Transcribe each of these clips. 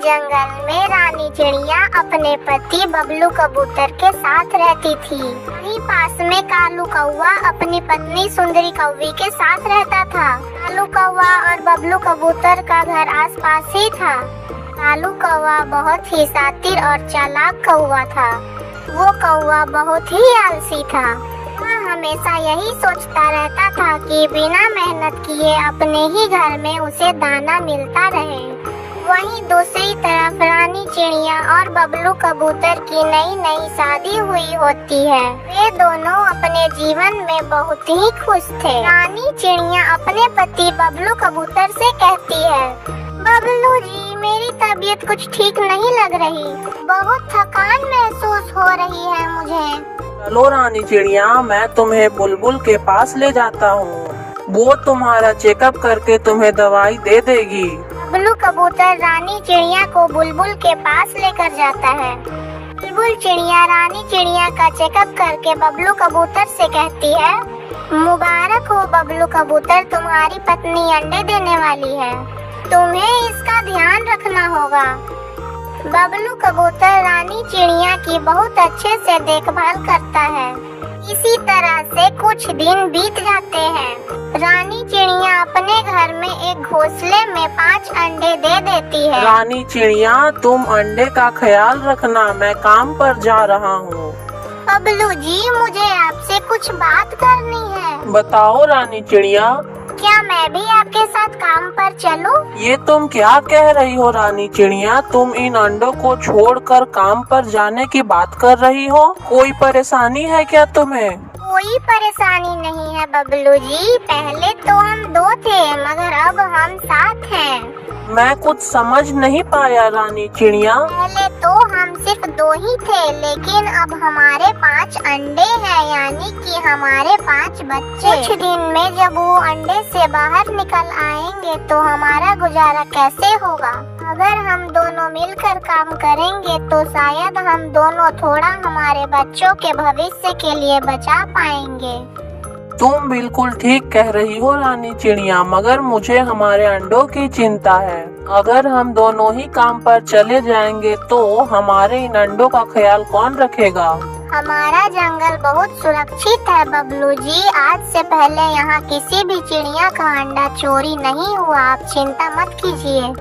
जंगल में रानी चिड़िया अपने पति बबलू कबूतर के साथ रहती थी। वहीं पास में कालू कौवा अपनी पत्नी सुंदरी कौवी के साथ रहता था। कालू कौवा और बबलू कबूतर का घर आसपास ही था। कालू कौवा बहुत ही शातिर और चालाक कौवा था। वो कौवा बहुत ही आलसी था। वह हमेशा यही सोचता रहता था कि बिना मेहनत किए अपने ही घर में उसे दाना मिलता रहे। वहीं दूसरी तरफ रानी चिड़िया और बबलू कबूतर की नई नई शादी हुई होती है। वे दोनों अपने जीवन में बहुत ही खुश थे। रानी चिड़िया अपने पति बबलू कबूतर से कहती है, बबलू जी, मेरी तबीयत कुछ ठीक नहीं लग रही। बहुत थकान महसूस हो रही है मुझे। चलो रानी चिड़िया, मैं तुम्हें बुलबुल के पास ले जाता हूँ। वो तुम्हारा चेकअप करके तुम्हें दवाई दे देगी। बबलू कबूतर रानी चिड़िया को बुलबुल के पास लेकर जाता है। बुलबुल चिड़िया रानी चिड़िया का चेकअप करके बबलू कबूतर से कहती है, मुबारक हो बबलू कबूतर, तुम्हारी पत्नी अंडे देने वाली है। तुम्हें इसका ध्यान रखना होगा। बबलू कबूतर रानी चिड़िया की बहुत अच्छे से देखभाल करता है। इसी तरह से कुछ दिन बीत जाते हैं। रानी चिड़िया अपने घर में एक घोंसले में 5 अंडे दे देती है। रानी चिड़िया, तुम अंडे का ख्याल रखना, मैं काम पर जा रहा हूँ। बबलू जी, मुझे आपसे कुछ बात करनी है। बताओ रानी चिड़िया। क्या मैं भी आपके साथ काम पर चलूं? ये तुम क्या कह रही हो रानी चिड़िया? तुम इन अंडों को छोड़कर काम पर जाने की बात कर रही हो? कोई परेशानी है क्या तुम्हें? कोई परेशानी नहीं है बबलू जी। पहले तो हम 2 थे, मगर अब हम 7 हैं। मैं कुछ समझ नहीं पाया रानी चिड़िया। पहले तो हम सिर्फ 2 ही थे, लेकिन अब हमारे 5 अंडे हैं, यानी कि हमारे 5 बच्चे। कुछ दिन में जब वो अंडे से बाहर निकल आएंगे तो हमारा गुजारा कैसे होगा? अगर हम दोनों मिलकर काम करेंगे तो शायद हम दोनों थोड़ा हमारे बच्चों के भविष्य के लिए बचा पाएंगे। तुम बिल्कुल ठीक कह रही हो रानी चिड़िया, मगर मुझे हमारे अंडों की चिंता है। अगर हम दोनों ही काम पर चले जाएंगे तो हमारे इन अंडों का ख्याल कौन रखेगा? हमारा जंगल बहुत सुरक्षित है बबलू जी। आज से पहले यहाँ किसी भी चिड़िया का अंडा चोरी नहीं हुआ। आप चिंता मत कीजिए।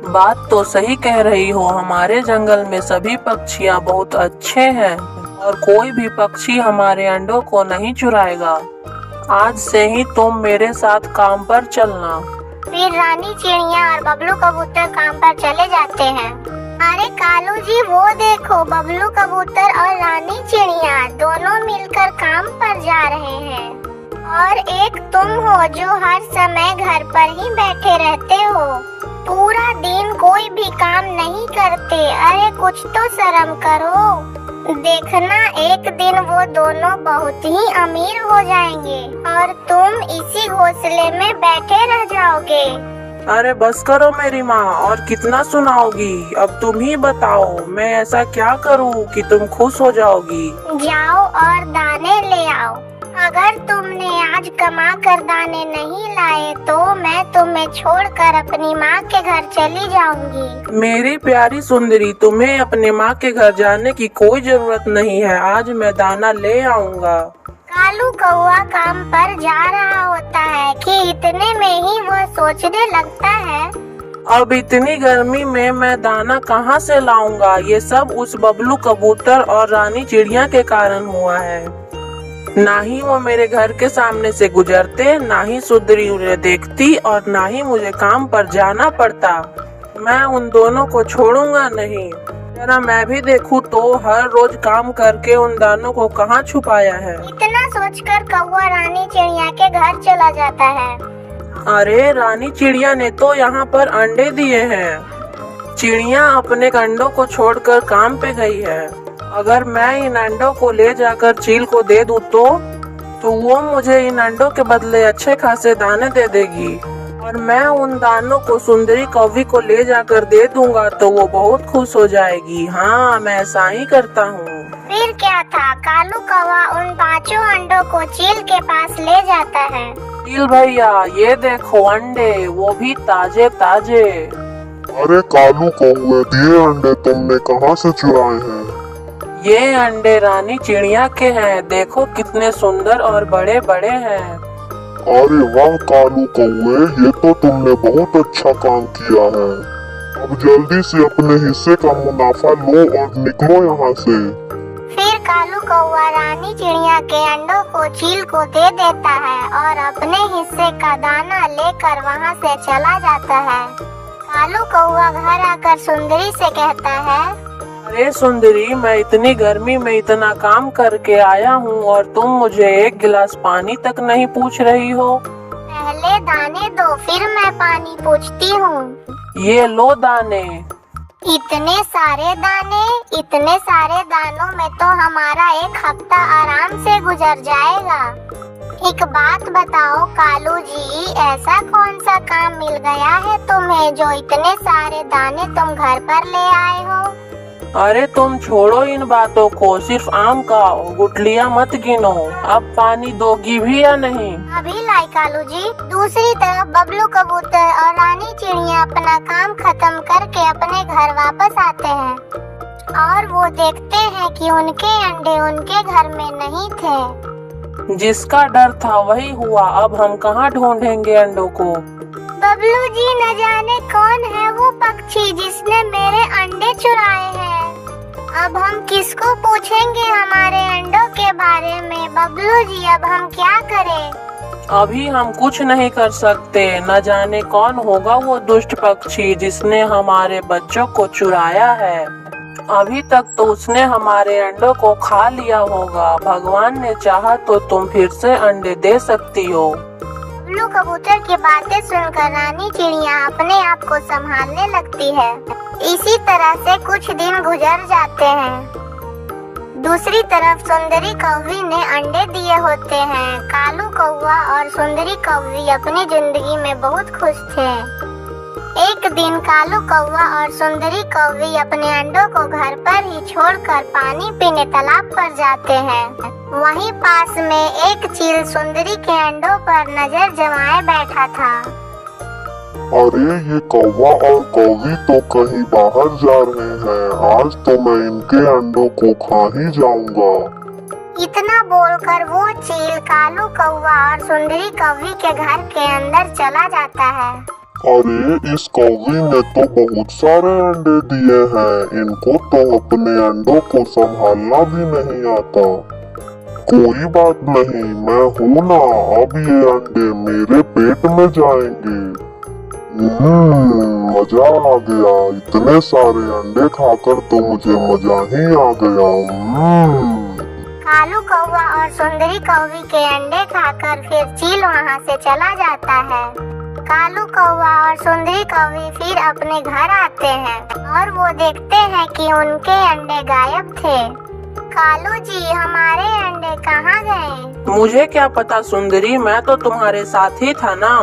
बात तो सही कह रही हो। हमारे जंगल में सभी पक्षियाँ बहुत अच्छे हैं और कोई भी पक्षी हमारे अंडों को नहीं चुराएगा। आज से ही तुम मेरे साथ काम पर चलना। फिर रानी चिड़िया और बबलू कबूतर काम पर चले जाते हैं। अरे कालू जी, वो देखो, बबलू कबूतर और रानी चिड़िया दोनों मिलकर काम पर जा रहे हैं। और एक तुम हो जो हर समय घर पर ही बैठे रहते हो, पूरा दिन कोई भी काम नहीं करते। अरे कुछ तो शर्म करो। देखना, एक दिन वो दोनों बहुत ही अमीर हो जाएंगे और तुम इसी घोंसले में बैठे रह जाओगे। अरे बस करो मेरी माँ, और कितना सुनाओगी? अब तुम ही बताओ, मैं ऐसा क्या करूँ कि तुम खुश हो जाओगी? जाओ और दाने ले आओ। अगर तुमने आज कमा कर दाने नहीं लाए तो मैं तुम्हें छोड़कर अपनी माँ के घर चली जाऊंगी। मेरी प्यारी सुंदरी, तुम्हें अपने माँ के घर जाने की कोई जरूरत नहीं है। आज मैं दाना ले आऊँगा। कालू कौवा काम पर जा रहा होता है कि इतने में ही वह सोचने लगता है, अब इतनी गर्मी में मैं दाना कहाँ से लाऊंगा? ये सब उस बबलू कबूतर और रानी चिड़िया के कारण हुआ है। ना ही वो मेरे घर के सामने से गुजरते, ना ही सुंदरी उन्हें देखती और ना ही मुझे काम पर जाना पड़ता। मैं उन दोनों को छोड़ूंगा नहीं। जरा मैं भी देखूं तो हर रोज काम करके उन दानों को कहाँ छुपाया है। इतना सोचकर कौवा रानी चिड़िया के घर चला जाता है। अरे रानी चिड़िया ने तो यहाँ पर अंडे दिए हैं। चिड़िया अपने अंडों को छोड़कर काम पे गई है। अगर मैं इन अंडों को ले जाकर चील को दे दूं तो वो मुझे इन अंडों के बदले अच्छे खासे दाने दे देगी और मैं उन दानों को सुंदरी कौवी को ले जाकर दे दूंगा तो वो बहुत खुश हो जाएगी। हाँ, मैं ऐसा ही करता हूँ। फिर क्या था, कालू कौवा उन 5 अंडों को चील के पास ले जाता है। चील भैया, ये देखो अंडे, वो भी ताजे ताजे। अरे कालू कौवे, ये अंडे तुमने कहाँ से चुराए हैं? ये अंडे रानी चिड़िया के हैं, देखो कितने सुंदर और बड़े बड़े हैं। अरे वाह कालू कौवे, ये तो तुमने बहुत अच्छा काम किया है। अब जल्दी से अपने हिस्से का मुनाफा लो और निकलो यहाँ से। फिर कालू कौवा रानी चिड़िया के अंडों को चील को दे देता है और अपने हिस्से का दाना लेकर वहाँ से चला जाता है। कालू कौवा घर आकर सुंदरी से कहता है, अरे सुंदरी, मैं इतनी गर्मी में इतना काम करके आया हूँ और तुम मुझे एक गिलास पानी तक नहीं पूछ रही हो। पहले दाने दो, फिर मैं पानी पूछती हूँ। ये लो दाने। इतने सारे दानों में तो हमारा एक हफ्ता आराम से गुजर जाएगा। एक बात बताओ कालू जी, ऐसा कौन सा काम मिल गया है तुम्हें जो इतने सारे दाने तुम घर पर ले आए हो? अरे तुम छोड़ो इन बातों को, सिर्फ आम खाओ, गुठलियाँ मत गिनो। अब पानी दोगी भी या नहीं? अभी लाई कालू जी। दूसरी तरफ बबलू कबूतर और रानी चिड़िया अपना काम खत्म करके अपने घर वापस आते हैं और वो देखते हैं कि उनके अंडे उनके घर में नहीं थे। जिसका डर था वही हुआ, अब हम कहाँ ढूंढेंगे अंडों को? बबलू जी, न जाने कौन है वो पक्षी जिसने मेरे अंडे चुराए हैं। अब हम किसको पूछेंगे हमारे अंडों के बारे में? बबलू जी, अब हम क्या करें? अभी हम कुछ नहीं कर सकते, न जाने कौन होगा वो दुष्ट पक्षी जिसने हमारे बच्चों को चुराया है। अभी तक तो उसने हमारे अंडों को खा लिया होगा। भगवान ने चाहा तो तुम फिर से अंडे दे सकती हो। बबलू कबूतर की बातें सुनकर रानी चिड़िया अपने आप को संभालने लगती है। इसी तरह से कुछ दिन गुजर जाते हैं। दूसरी तरफ सुंदरी कौवी ने अंडे दिए होते हैं। कालू कौवा और सुंदरी कौवी अपनी जिंदगी में बहुत खुश थे। एक दिन कालू कौवा और सुंदरी कौवी अपने अंडों को घर पर ही छोड़कर पानी पीने तालाब पर जाते हैं। वहीं पास में एक चील सुंदरी के अंडों पर नजर जमाए बैठा था। अरे ये कौवा और कौवी तो कहीं बाहर जा रहे हैं, आज तो मैं इनके अंडों को खा ही जाऊंगा। इतना बोलकर वो चील कालू कौवा और सुंदरी कौवी के घर के अंदर चला जाता है। अरे इस कौवी ने तो बहुत सारे अंडे दिए हैं, इनको तो अपने अंडों को संभालना भी नहीं आता। कोई बात नहीं, मैं हूँ ना, अब ये अंडे मेरे पेट में जाएंगे। मजा आ गया, इतने सारे अंडे खाकर तो मुझे मजा ही आ गया। कालू कौवा और सुंदरी कौवी के अंडे खाकर फिर चील वहाँ से चला जाता है। कालू कौवा और सुंदरी कौवी फिर अपने घर आते हैं और वो देखते हैं कि उनके अंडे गायब थे। कालू जी, हमारे अंडे कहाँ गए? मुझे क्या पता सुंदरी, मैं तो तुम्हारे साथ ही था ना।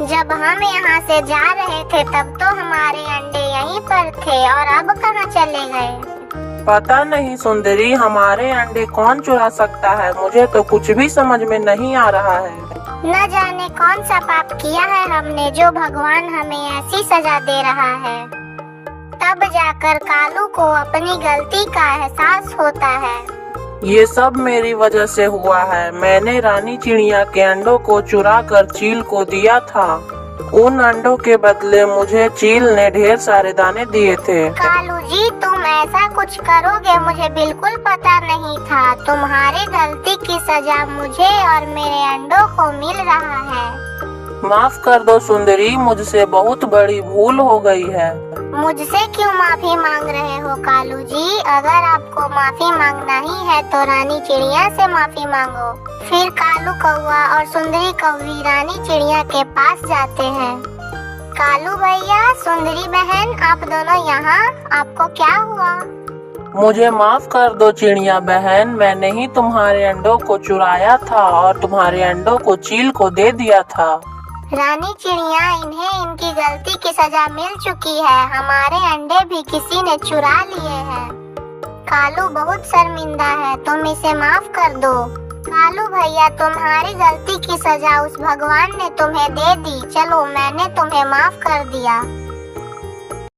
जब हम यहाँ से जा रहे थे तब तो हमारे अंडे यहीं पर थे, और अब कहाँ चले गए? पता नहीं सुंदरी, हमारे अंडे कौन चुरा सकता है, मुझे तो कुछ भी समझ में नहीं आ रहा है। न जाने कौन सा पाप किया है हमने जो भगवान हमें ऐसी सजा दे रहा है। तब जाकर कालू को अपनी गलती का एहसास होता है। ये सब मेरी वजह से हुआ है। मैंने रानी चिड़िया के अंडों को चुरा कर चील को दिया था। उन अंडों के बदले मुझे चील ने ढेर सारे दाने दिए थे। कालू जी, तुम ऐसा कुछ करोगे मुझे बिल्कुल पता नहीं था। तुम्हारी गलती की सजा मुझे और मेरे अंडों को मिल रहा है। माफ कर दो सुंदरी, मुझसे बहुत बड़ी भूल हो गई है। मुझसे क्यों माफी मांग रहे हो कालू जी? अगर आपको माफी मांगना ही है तो रानी चिड़िया से माफी मांगो। फिर कालू कौवा और सुंदरी कौवी रानी चिड़िया के पास जाते हैं। कालू भैया, सुंदरी बहन, आप दोनों यहाँ, आपको क्या हुआ? मुझे माफ कर दो चिड़िया बहन, मैंने ही तुम्हारे अंडों को चुराया था और तुम्हारे अंडों को चील को दे दिया था। रानी चिड़िया, इन्हें इनकी गलती की सजा मिल चुकी है। हमारे अंडे भी किसी ने चुरा लिए हैं। कालू बहुत शर्मिंदा है, तुम इसे माफ कर दो। कालू भैया, तुम्हारी गलती की सजा उस भगवान ने तुम्हें दे दी। चलो, मैंने तुम्हें माफ कर दिया।